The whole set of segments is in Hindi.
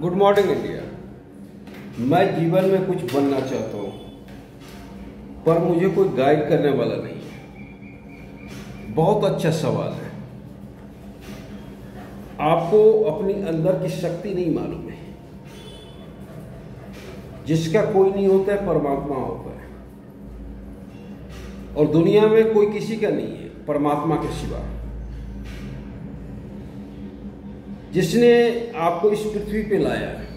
Good morning India. मैं जीवन में कुछ बनना चाहता हूँ, पर मुझे कोई गाइड करने वाला नहीं है। बहुत अच्छा सवाल है। आपको अपनी अंदर की शक्ति नहीं मालूम है। जिसका कोई नहीं होता है, परमात्मा होता है, और दुनिया में कोई किसी का नहीं है परमात्मा के सिवा। जिसने आपको इस पृथ्वी पे लाया है,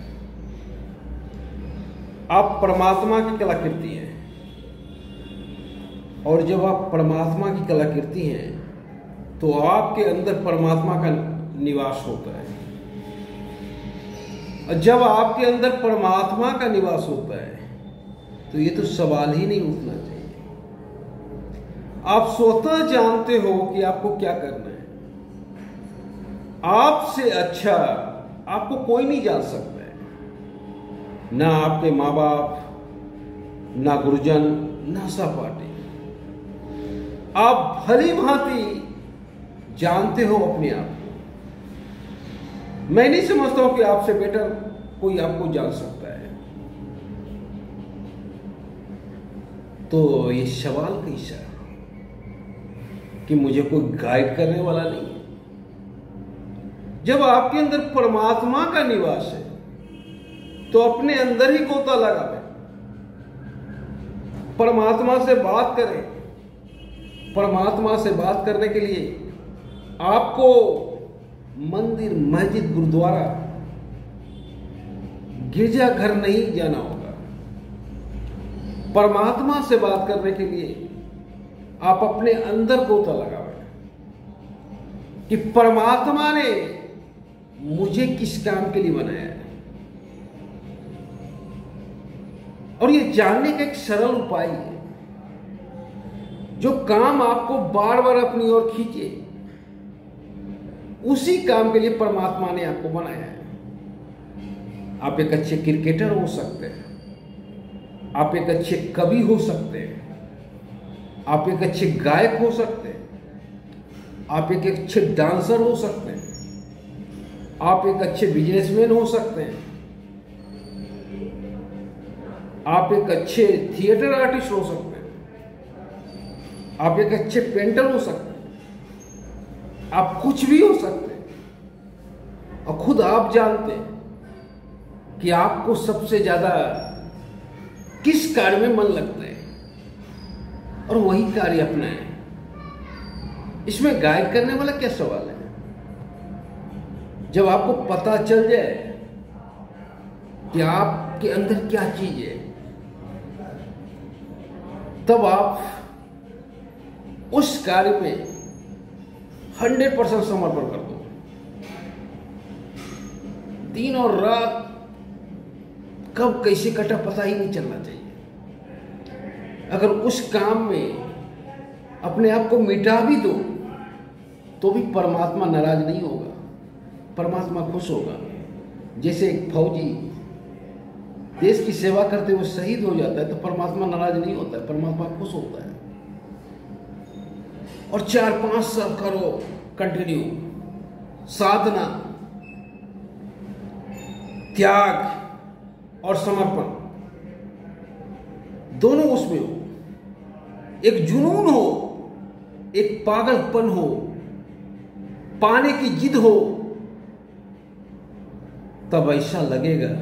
आप परमात्मा की कलाकृति हैं, और जब आप परमात्मा की कलाकृति हैं तो आपके अंदर परमात्मा का निवास होता है। और जब आपके अंदर परमात्मा का निवास होता है तो ये तो सवाल ही नहीं उठना चाहिए। आप स्वतः जानते हो कि आपको क्या करना है। आपसे अच्छा आपको कोई नहीं जान सकता है, ना आपके माँ बाप, ना गुरुजन, ना सहपाठी। आप भली भांति जानते हो अपने आप को। मैं नहीं समझता हूं कि आपसे बेटर कोई आपको जान सकता है। तो ये सवाल कैसा कि मुझे कोई गाइड करने वाला नहीं है। जब आपके अंदर परमात्मा का निवास है तो अपने अंदर ही गोता लगावे, परमात्मा से बात करें। परमात्मा से बात करने के लिए आपको मंदिर, मस्जिद, गुरुद्वारा, गिरजाघर नहीं जाना होगा। परमात्मा से बात करने के लिए आप अपने अंदर गोता लगावे कि परमात्मा ने मुझे किस काम के लिए बनाया है। और ये जानने का एक सरल उपाय है। जो काम आपको बार बार अपनी ओर खींचे, उसी काम के लिए परमात्मा ने आपको बनाया है। आप एक अच्छे क्रिकेटर हो सकते हैं, आप एक अच्छे कवि हो सकते हैं, आप एक अच्छे गायक हो सकते हैं, आप एक अच्छे डांसर हो सकते हैं, आप एक अच्छे बिजनेसमैन हो सकते हैं, आप एक अच्छे थिएटर आर्टिस्ट हो सकते हैं, आप एक अच्छे पेंटर हो सकते हैं, आप कुछ भी हो सकते हैं। और खुद आप जानते हैं कि आपको सबसे ज्यादा किस कार्य में मन लगता है, और वही कार्य अपनाएं। इसमें गाइड करने वाला क्या सवाल है। जब आपको पता चल जाए कि आपके अंदर क्या चीज है, तब आप उस कार्य में 100% समर्पण कर दो। दिन और रात कब कैसे कटा पता ही नहीं चलना चाहिए। अगर उस काम में अपने आप को मिटा भी दो तो भी परमात्मा नाराज नहीं होगा, परमात्मा खुश होगा। जैसे एक फौजी देश की सेवा करते हुए शहीद हो जाता है तो परमात्मा नाराज नहीं होता है, परमात्मा खुश होता है। और 4-5 साल करो कंटिन्यू साधना, त्याग और समर्पण, दोनों उसमें हो। एक जुनून हो, एक पागलपन हो, पाने की जिद हो, तब ऐसा लगेगा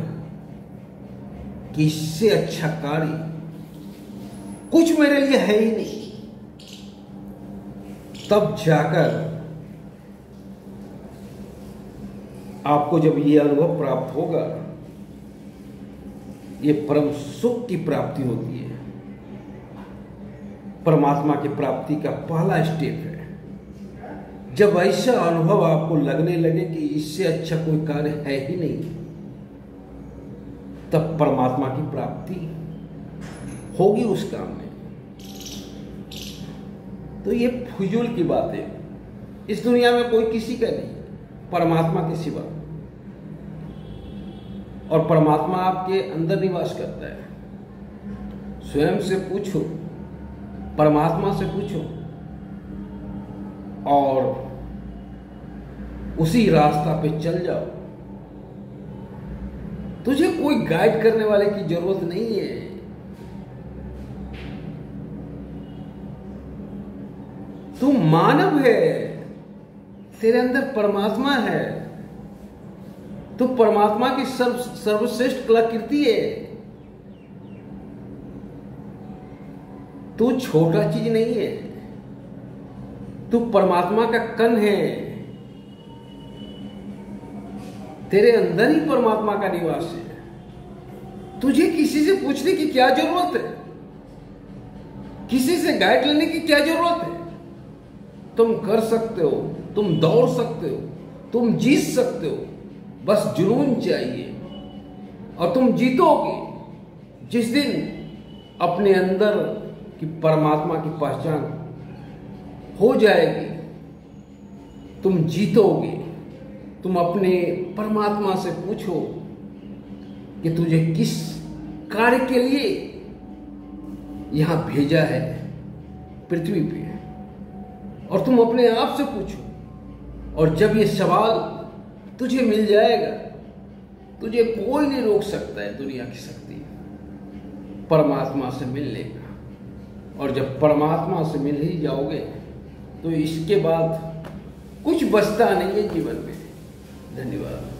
कि इससे अच्छा कार्य कुछ मेरे लिए है ही नहीं। तब जाकर आपको जब ये अनुभव प्राप्त होगा, ये परम सुख की प्राप्ति होती है। परमात्मा की प्राप्ति का पहला स्टेप है। जब ऐसा अनुभव आपको लगने लगे कि इससे अच्छा कोई कार्य है ही नहीं, तब परमात्मा की प्राप्ति होगी उस काम में। तो ये फजूल की बात है। इस दुनिया में कोई किसी का नहीं, परमात्मा के सिवा। और परमात्मा आपके अंदर निवास करता है। स्वयं से पूछो, परमात्मा से पूछो, और उसी रास्ता पे चल जाओ। तुझे कोई गाइड करने वाले की जरूरत नहीं है। तू मानव है, तेरे अंदर परमात्मा है, तू परमात्मा की सर्वश्रेष्ठ कलाकृति है। तू छोटा चीज नहीं है, तू परमात्मा का कण है। तेरे अंदर ही परमात्मा का निवास है। तुझे किसी से पूछने की क्या जरूरत है? किसी से गाइड लेने की क्या जरूरत है? तुम कर सकते हो, तुम दौड़ सकते हो, तुम जीत सकते हो, बस जुनून चाहिए। और तुम जीतोगे जिस दिन अपने अंदर की परमात्मा की पहचान हो जाएगी। तुम जीतोगे। तुम अपने परमात्मा से पूछो कि तुझे किस कार्य के लिए यहां भेजा है पृथ्वी पे, और तुम अपने आप से पूछो। और जब ये सवाल तुझे मिल जाएगा, तुझे कोई नहीं रोक सकता है दुनिया की शक्ति परमात्मा से मिलने का। और जब परमात्मा से मिल ही जाओगे तो इसके बाद कुछ बचता नहीं है जीवन में। धन्यवाद।